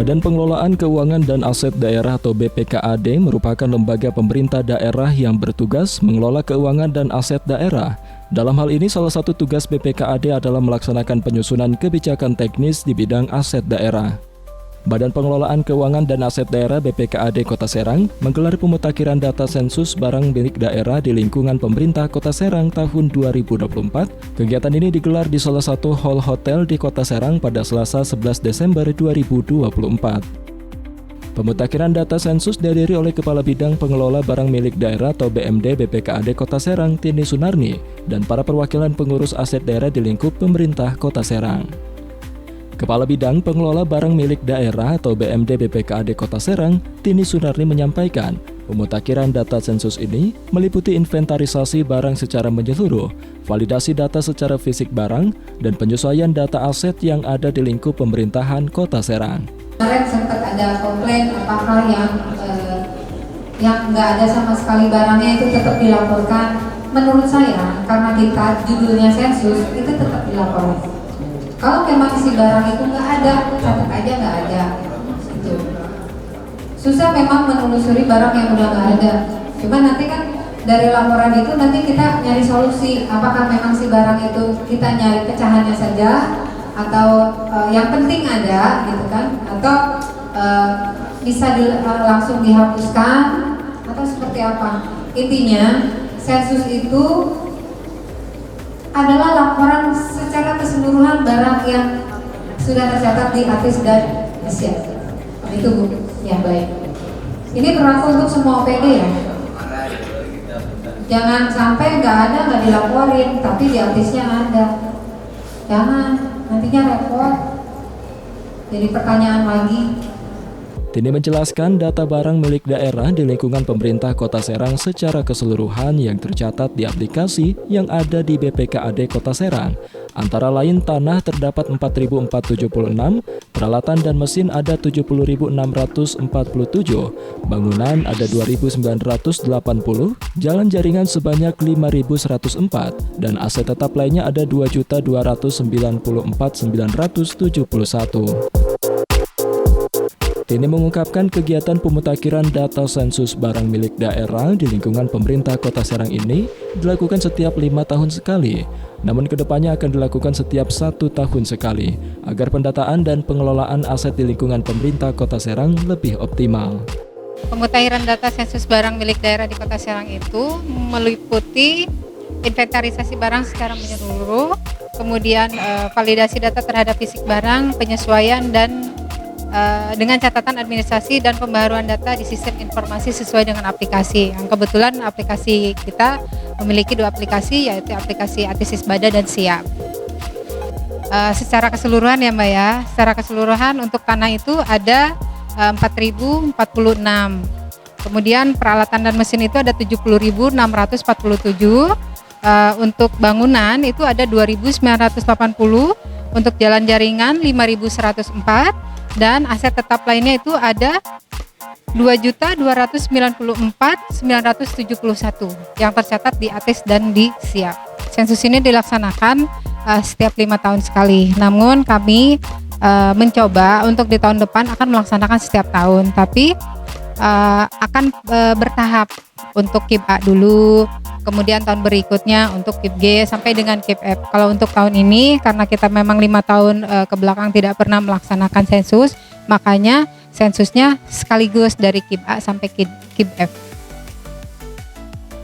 Badan Pengelolaan Keuangan dan Aset Daerah atau BPKAD merupakan lembaga pemerintah daerah yang bertugas mengelola keuangan dan aset daerah. Dalam hal ini, salah satu tugas BPKAD adalah melaksanakan penyusunan kebijakan teknis di bidang aset daerah. Badan Pengelolaan Keuangan dan Aset Daerah BPKAD Kota Serang menggelar pemutakhiran data sensus barang milik daerah di lingkungan pemerintah Kota Serang tahun 2024. Kegiatan ini digelar di salah satu hall hotel di Kota Serang pada Selasa 11 Desember 2024. Pemutakhiran data sensus dihadiri oleh Kepala Bidang Pengelola Barang Milik Daerah atau BMD BPKAD Kota Serang, Tini Sunarni, dan para perwakilan pengurus aset daerah di lingkup pemerintah Kota Serang. Kepala Bidang Pengelola Barang Milik Daerah atau BMD BPKAD Kota Serang, Tini Sunarni menyampaikan, pemutakhiran data sensus ini meliputi inventarisasi barang secara menyeluruh, validasi data secara fisik barang, dan penyesuaian data aset yang ada di lingkup pemerintahan Kota Serang. Kemarin sempat ada komplain apakah yang nggak ada sama sekali barangnya itu tetap dilaporkan. Menurut saya, karena kita judulnya sensus, itu tetap dilaporkan. Kalau memang isi barang itu nggak ada, catat aja nggak ada. Gitu. Susah memang menelusuri barang yang udah nggak ada. Cuma nanti kan dari laporan itu nanti kita nyari solusi. Apakah memang si barang itu kita nyari pecahannya saja, atau yang penting ada, gitu kan? Atau bisa langsung dihapuskan, atau seperti apa? Intinya sensus itu adalah laporan secara keseluruhan barang yang sudah tercatat di ATIS dan SIAP. Itu Bu, ya baik. Ini berlaku untuk semua OPD ya. Jangan sampai nggak dilaporin, tapi di ATIS-nya ada. Jangan, nantinya repot. Jadi pertanyaan lagi. Tini menjelaskan data barang milik daerah di lingkungan pemerintah Kota Serang secara keseluruhan yang tercatat di aplikasi yang ada di BPKAD Kota Serang. Antara lain tanah terdapat 4.476, peralatan dan mesin ada 70.647, bangunan ada 2.980, jalan jaringan sebanyak 5.104, dan aset tetap lainnya ada 2.294.971. Tini mengungkapkan kegiatan pemutakhiran data sensus barang milik daerah di lingkungan pemerintah Kota Serang ini dilakukan setiap 5 tahun sekali, namun kedepannya akan dilakukan setiap 1 tahun sekali, agar pendataan dan pengelolaan aset di lingkungan pemerintah Kota Serang lebih optimal. Pemutakhiran data sensus barang milik daerah di Kota Serang itu meliputi inventarisasi barang secara menyeluruh, kemudian validasi data terhadap fisik barang, penyesuaian dan dengan catatan administrasi dan pembaharuan data di sistem informasi sesuai dengan aplikasi. Yang kebetulan aplikasi kita memiliki 2 aplikasi, yaitu aplikasi ATIS Isbada dan SIAP. Secara keseluruhan ya Mbak ya, secara keseluruhan untuk tanah itu ada 4.046. Kemudian peralatan dan mesin itu ada 70.647. Untuk bangunan itu ada 2.980. Untuk jalan jaringan 5.104. Dan aset tetap lainnya itu ada 2.294.971 yang tercatat di ATIS dan di SIAP. Sensus ini dilaksanakan setiap 5 tahun sekali. Namun kami mencoba untuk di tahun depan akan melaksanakan setiap tahun, tapi akan bertahap. Untuk KIP A dulu, kemudian tahun berikutnya untuk KIP G sampai dengan KIP F. Kalau untuk tahun ini karena kita memang 5 tahun ke belakang tidak pernah melaksanakan sensus, makanya sensusnya sekaligus dari KIP A sampai KIP F.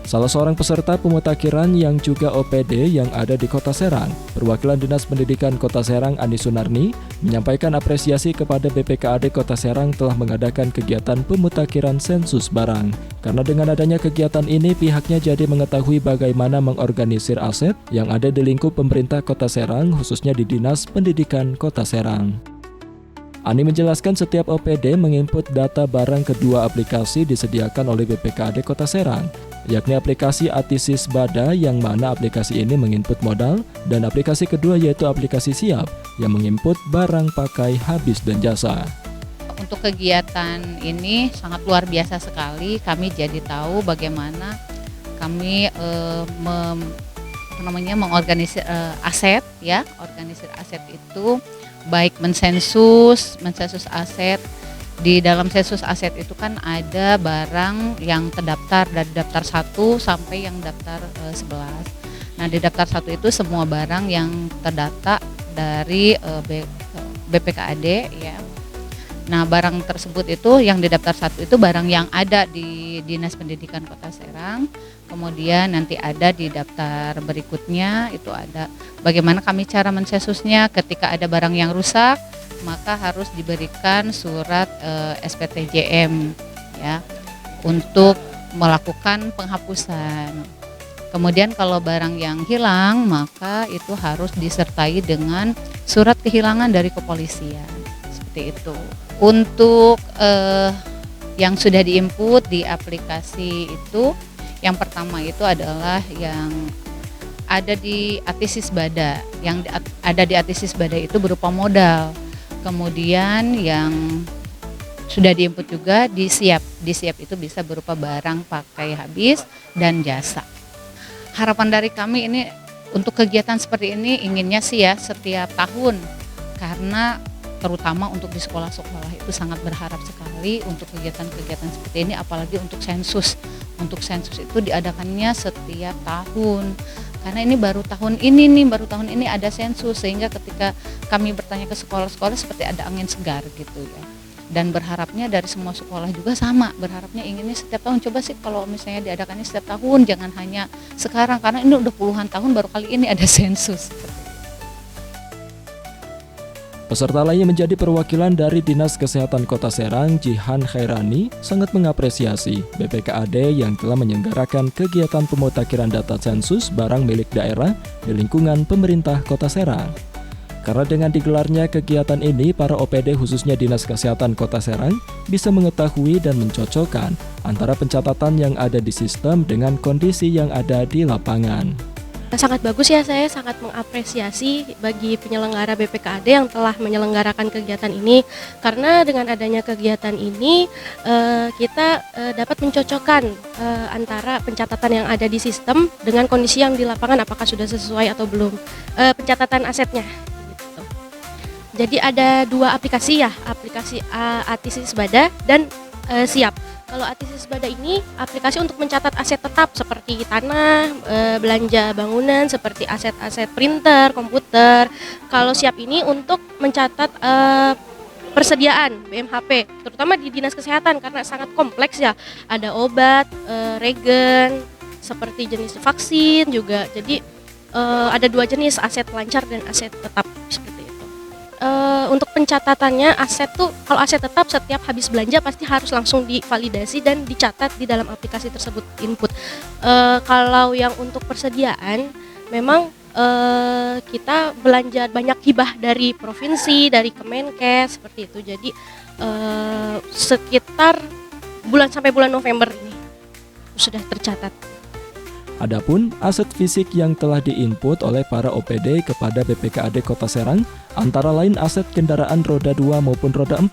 Salah seorang peserta pemutakhiran yang juga OPD yang ada di Kota Serang, perwakilan Dinas Pendidikan Kota Serang Ani Sunarni, menyampaikan apresiasi kepada BPKAD Kota Serang telah mengadakan kegiatan pemutakhiran sensus barang. Karena dengan adanya kegiatan ini, pihaknya jadi mengetahui bagaimana mengorganisir aset yang ada di lingkup pemerintah Kota Serang, khususnya di Dinas Pendidikan Kota Serang. Ani menjelaskan setiap OPD menginput data barang kedua aplikasi disediakan oleh BPKAD Kota Serang, yakni aplikasi ATIS Isbada yang mana aplikasi ini menginput modal, dan aplikasi kedua yaitu aplikasi SIAP yang menginput barang pakai habis dan jasa. Untuk kegiatan ini sangat luar biasa sekali, kami jadi tahu bagaimana kami mengorganisir aset ya, organisir aset itu baik mensensus aset. Di dalam sensus aset itu kan ada barang yang terdaftar dari daftar 1 sampai yang daftar 11. Nah, di daftar 1 itu semua barang yang terdata dari BPKAD ya. Nah, barang tersebut itu yang di daftar 1 itu barang yang ada di Dinas Pendidikan Kota Serang. Kemudian nanti ada di daftar berikutnya itu ada bagaimana kami cara mensensusnya. Ketika ada barang yang rusak, maka harus diberikan surat SPTJM ya untuk melakukan penghapusan. Kemudian kalau barang yang hilang, maka itu harus disertai dengan surat kehilangan dari kepolisian. Seperti itu. Untuk yang sudah diinput di aplikasi itu, yang pertama itu adalah yang ada di Atisisbada. Yang ada di Atisisbada itu berupa modal. Kemudian yang sudah diinput juga di Siap. Di Siap itu bisa berupa barang pakai habis dan jasa. Harapan dari kami ini untuk kegiatan seperti ini inginnya sih ya setiap tahun, karena terutama untuk di sekolah-sekolah itu sangat berharap sekali untuk kegiatan-kegiatan seperti ini, apalagi untuk sensus. Untuk sensus itu diadakannya setiap tahun. Karena ini baru tahun ini ada sensus, sehingga ketika kami bertanya ke sekolah-sekolah seperti ada angin segar gitu ya. Dan berharapnya dari semua sekolah juga sama, berharapnya inginnya setiap tahun. Coba sih kalau misalnya diadakannya setiap tahun, jangan hanya sekarang, karena ini udah puluhan tahun baru kali ini ada sensus. Peserta lainnya menjadi perwakilan dari Dinas Kesehatan Kota Serang, Jihan Khairani, sangat mengapresiasi BPKAD yang telah menyelenggarakan kegiatan pemutakhiran data sensus barang milik daerah di lingkungan pemerintah Kota Serang. Karena dengan digelarnya kegiatan ini, para OPD khususnya Dinas Kesehatan Kota Serang bisa mengetahui dan mencocokkan antara pencatatan yang ada di sistem dengan kondisi yang ada di lapangan. Sangat bagus ya, saya sangat mengapresiasi bagi penyelenggara BPKAD yang telah menyelenggarakan kegiatan ini, karena dengan adanya kegiatan ini kita dapat mencocokkan antara pencatatan yang ada di sistem dengan kondisi yang di lapangan, apakah sudah sesuai atau belum pencatatan asetnya gitu. Jadi ada 2 aplikasi ya, aplikasi Atisisbada dan Siap. Kalau Atisisbada ini aplikasi untuk mencatat aset tetap seperti tanah, belanja bangunan, seperti aset-aset printer, komputer. Kalau Siap ini untuk mencatat persediaan BMHP, terutama di Dinas Kesehatan karena sangat kompleks ya. Ada obat, regen, seperti jenis vaksin juga. Jadi ada 2 jenis, aset lancar dan aset tetap seperti itu. Untuk pencatatannya aset tuh, kalau aset tetap setiap habis belanja pasti harus langsung divalidasi dan dicatat di dalam aplikasi tersebut input. Kalau yang untuk persediaan memang kita belanja banyak hibah dari provinsi, dari Kemenkes seperti itu. Jadi sekitar sampai bulan November ini sudah tercatat. Adapun aset fisik yang telah diinput oleh para OPD kepada BPKAD Kota Serang antara lain aset kendaraan roda 2 maupun roda 4,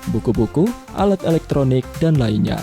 buku-buku, alat elektronik, dan lainnya.